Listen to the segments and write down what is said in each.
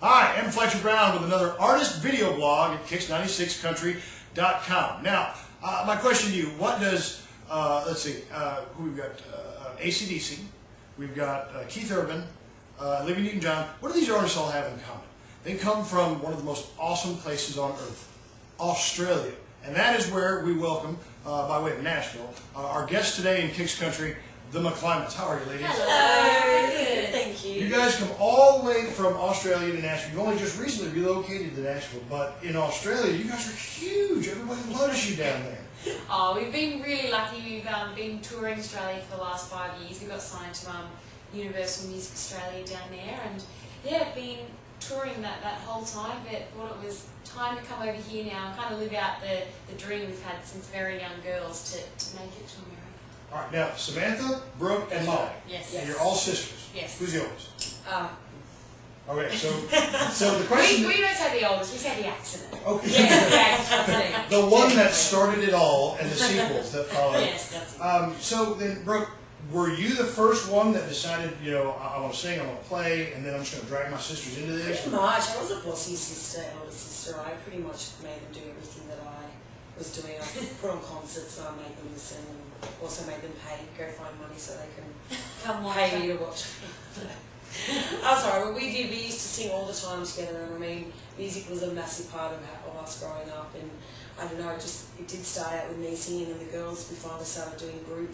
Hi, I'm Fletcher Brown with another artist video blog at Kicks96country.com. Now, my question to you, what does, let's see, who we've got, AC/DC, we've got Keith Urban, Olivia Newton-John. What do these artists all have in common? They come from one of the most awesome places on earth, Australia. And that is where we welcome, by way of Nashville, our guest today in Kicks Country, the McClymonts. How are you, ladies? Hello. Good, thank you. You guys come all the way from Australia to Nashville. You only just recently relocated to Nashville, but in Australia, you guys are huge. Everybody loves you down there. Oh, we've been really lucky. We've been touring Australia for the last 5 years. We got signed to Universal Music Australia down there, and yeah, been touring that whole time, but thought it was time to come over here now and kind of live out the dream we've had since very young girls to make it to America. All right, now, Samantha, Brooke, and Molly. Yes. And you're all sisters. Yes. Who's yours? Okay, so the We question... don't say the oldest, we say the accident. Okay. Yes, the accident. The one that started it all and the sequels that followed. Yes, that's it. So then, Brooke, were you the first one that decided, you know, I want to sing, I want to play, and then I'm just going to drag my sisters into this? Pretty much. I was a bossy sister, elder sister. I pretty much made them do everything that I was doing. I put on concerts, I made them listen, and also made them go find money so they can Come on. pay me to watch. I'm sorry, but we used to sing all the time together, and I mean, music was a massive part of us growing up, and I don't know, it did start out with me singing, and the girls, we finally started doing group,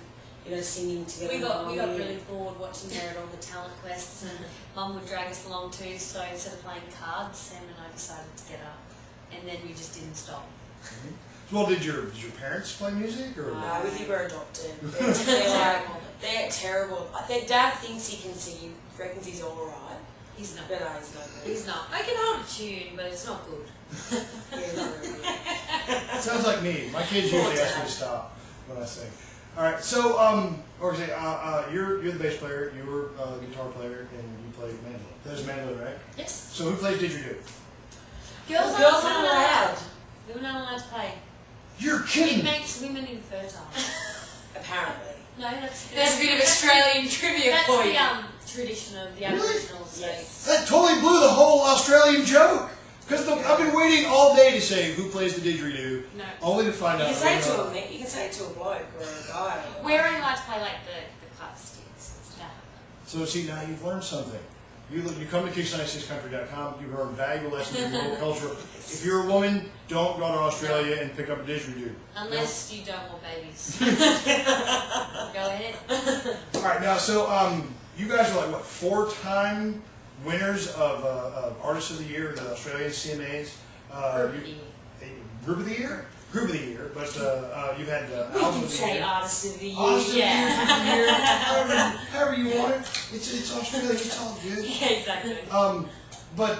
singing together. We got really bored watching her at all the talent quests, and Mum would drag us along too, so instead of playing cards, Sam and I decided to get up, and then we just didn't stop. Mm-hmm. Well, did your parents play music? Or? No, we were adopted. They're terrible. Their dad thinks he can sing, reckons he's alright. He's not. But no, he's not good. He's not. I can hold a tune, but it's not good. Yeah, not really. Sounds like me. My kids usually ask me to stop when I sing. All right, so you're the bass player, you were a guitar player, and you played mandolin. There's mandolin, right? Yes. So who plays didgeridoo? Girls aren't allowed. We're not allowed to play. You're kidding! It makes women infertile. Apparently. No, that's There's a bit of Australian trivia for you. That's the tradition of the Aboriginal states. That totally blew the whole Australian joke. Because I've been waiting all day to say who plays the didgeridoo, only to find out. You can say it to a bloke or a guy. We're only allowed to play like the clap sticks. So see, now you've learned something. You come to Kicks96country.com, you learn valuable lessons in local culture. If you're a woman, don't go to Australia and pick up a didgeridoo. Unless you don't want babies. Go ahead. All right, now, so you guys are like, what, 4-time winners of Artist of the Year, the Australian CMAs? Group of the Year? Group of the Year, but you've had Album of the Year. Artist of the Year. Artist of the Year, however you want it. It's Australia, it's all good. Yeah, exactly. But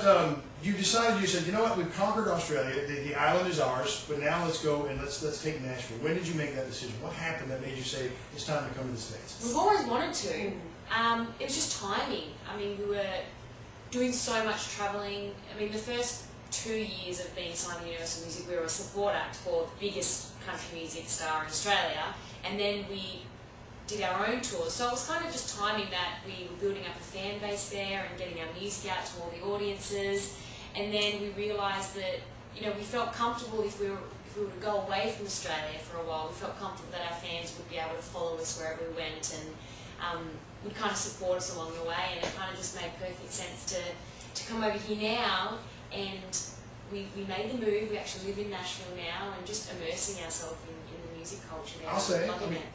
you decided, you said, you know what, we've conquered Australia, the island is ours, but now let's go and let's take Nashville. When did you make that decision? What happened that made you say, it's time to come to the States? We've always wanted to. It was just timing. I mean, we were doing so much travelling. I mean, the first 2 years of being signed to Universal Music, we were a support act for the biggest country music star in Australia, and then we did our own tours. So it was kind of just timing that we were building up a fan base there and getting our music out to all the audiences, and then we realised that we felt comfortable if we were to go away from Australia for a while. We felt comfortable that our fans would be able to follow us wherever we went and would kind of support us along the way, and it kind of just made perfect sense to come over here now. And we made the move. We actually live in Nashville now and just immersing ourselves in the music culture there. I'll say,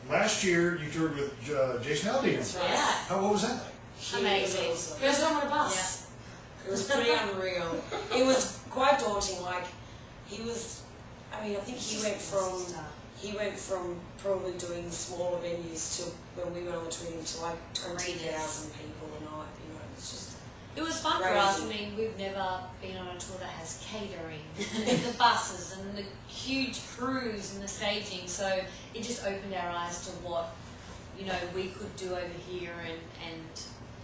last year you toured with Jason Aldean. That's right. Yeah. What was that like? Amazing. First time on a bus. Yeah. It was pretty unreal. It was quite daunting. Like, I think he went from probably doing smaller venues to when we went on the tour to like 20,000 people a night. It's just. It was fun for us. I mean, we've never been on a tour that has catering, and the buses and the huge crews and the staging. So it just opened our eyes to what we could do over here, and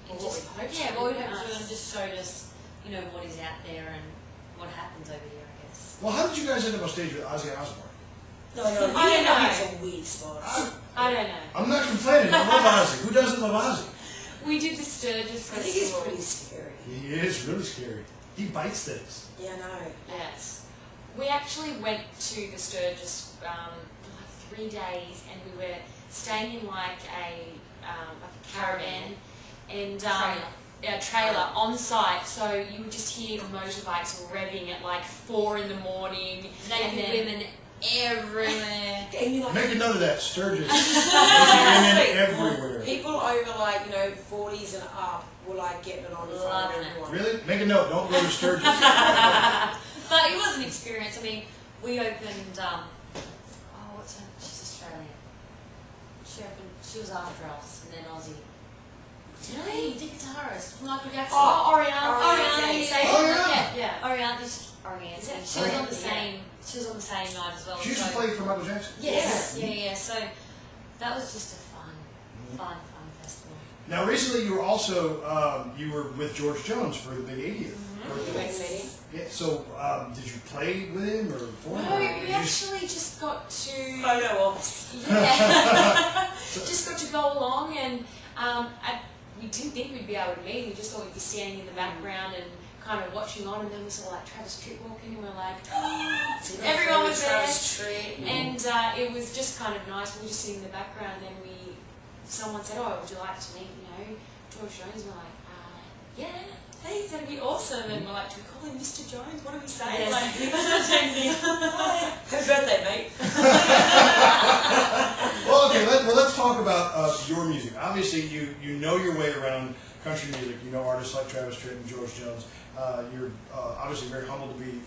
what we hope to do, and just showed us what is out there and what happens over here, I guess. Well, how did you guys end up on stage with Ozzy Osbourne? No, I don't know. It's a weird spot. I don't know. I'm not complaining. I love Ozzy. Who doesn't love Ozzy? We did the Sturgis I think he's pretty scary. He is really scary. He bites things. Yeah, I know. Yes. We actually went to the Sturgis like 3 days, and we were staying in like a caravan and a trailer on site. So you would just hear the motorbikes revving at like 4 in the morning, naked women everywhere. And you're like, Make a note of that, Sturgis. Women everywhere. people over like, 40s and up were like getting it on in front of Loving it. everyone. Really? Make a note. Don't go to Sturgis. But it was an experience. I mean, we opened, what's her, she's Australian. She was after us, and then Aussie. Really? The guitarist from Michael Jackson. Orianne. Orianne. She was on the same. She was on the same night as well. She used to play for Michael Jackson. Yes. Yeah. So that was just a fun festival. Now, recently you were also you were with George Jones for the big 80th. birthday. Yeah. So, did you play with him or for him? No, or we did you actually just got to. Photo ops. Yeah. Just got to go along, and we didn't think we'd be able to meet. We just thought we'd be standing in the background and kind of watching on, and then we saw like Travis Tritt walking, and we're like, everyone was there, and it was just kind of nice. We were just sitting in the background, and then someone said, "Oh, would you like to meet, George Jones?" And we're like, "Yeah, hey, that'd be awesome." And we're like, "Do we call him Mr. Jones? What do we say?" Yes. Like, Happy birthday, mate. Well, okay. Let's talk about your music. Obviously, you know your way around country music. You know artists like Travis Tritt and George Jones. You're obviously very humbled to be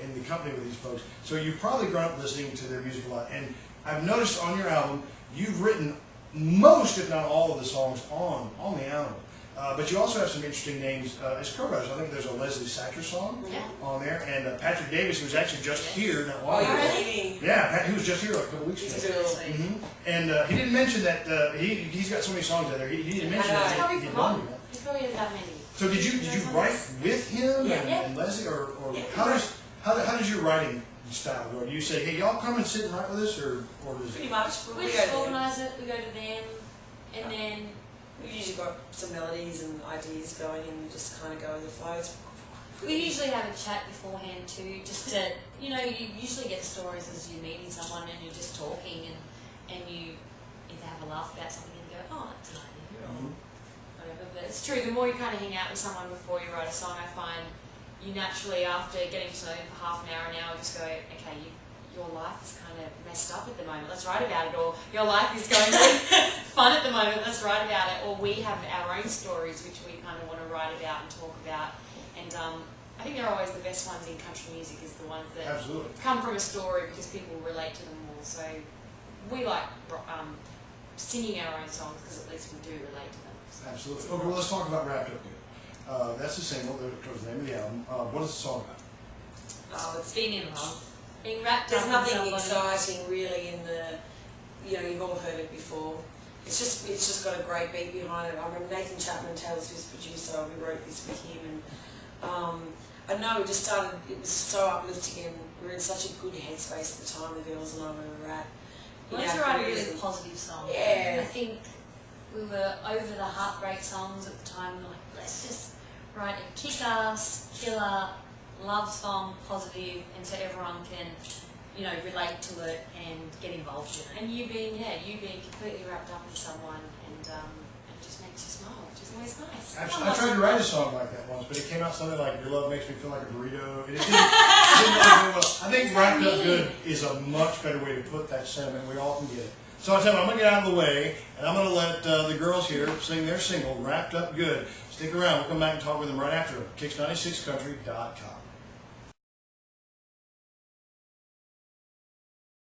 in the company with these folks. So you've probably grown up listening to their music a lot. And I've noticed on your album, you've written most, if not all, of the songs on the album. But you also have some interesting names as co-writers. I think there's a Leslie Sacker song on there, and Patrick Davis, who was actually just here not long ago. Really? Yeah, he was just here like a couple weeks He's ago. cool. And he didn't mention that he's got so many songs out there. He didn't mention I know. that. He's probably he forgotten. He's probably had that many. So did you write with him and Leslie, or how does your writing style go? Do you say, "Hey, y'all come and sit and write with us," or does Pretty much. We just organise it. We go to them, and then We've usually got some melodies and ideas going, and we just kind of go with the flow. we usually have a chat beforehand too, just to you usually get stories as you're meeting someone and you're just talking, and you either have a laugh about something and go, "Oh, that's an idea," or whatever. But it's true. The more you kind of hang out with someone before you write a song, I find you naturally, after getting to know them for half an hour, just go, "Okay, your life is kind of messed up at the moment, let's write about it," or "Your life is going really fun at the moment, let's write about it," or we have our own stories which we kind of want to write about and talk about, and I think they're always the best ones in country music, is the ones that come from a story because people relate to them more. So we like singing our own songs because at least we do relate to them. So. Absolutely. Okay, well, let's talk about Wrapped Up Good. That's the single, that was the name of the album. What is the song about? Oh, it's Being in Love. Being wrapped There's up nothing in somebody. exciting really in the, you've all heard it before. It's just got a great beat behind it. I remember Nathan Chapman, Taylor Swift's producer, we wrote this with him, and I know it just started, it was so uplifting, and we were in such a good headspace at the time, the girls and I, where we were at. We wanted to write a really positive song. Yeah. I think we were over the heartbreak songs at the time. We were like, let's just write a kick-ass, killer love song, positive, and so everyone can, relate to it and get involved in it. And you being completely wrapped up in someone, and it just makes you smile, which is always nice. Actually, I tried to write a song like that once, but it came out something like "Your love makes me feel like a burrito." It didn't go very well. I think "Wrapped Up Good" is a much better way to put that sentiment. We all can get it. So I tell you, I'm going to get out of the way, and I'm going to let the girls here sing their single, "Wrapped Up Good." Stick around. We'll come back and talk with them right after. Kicks96country.com.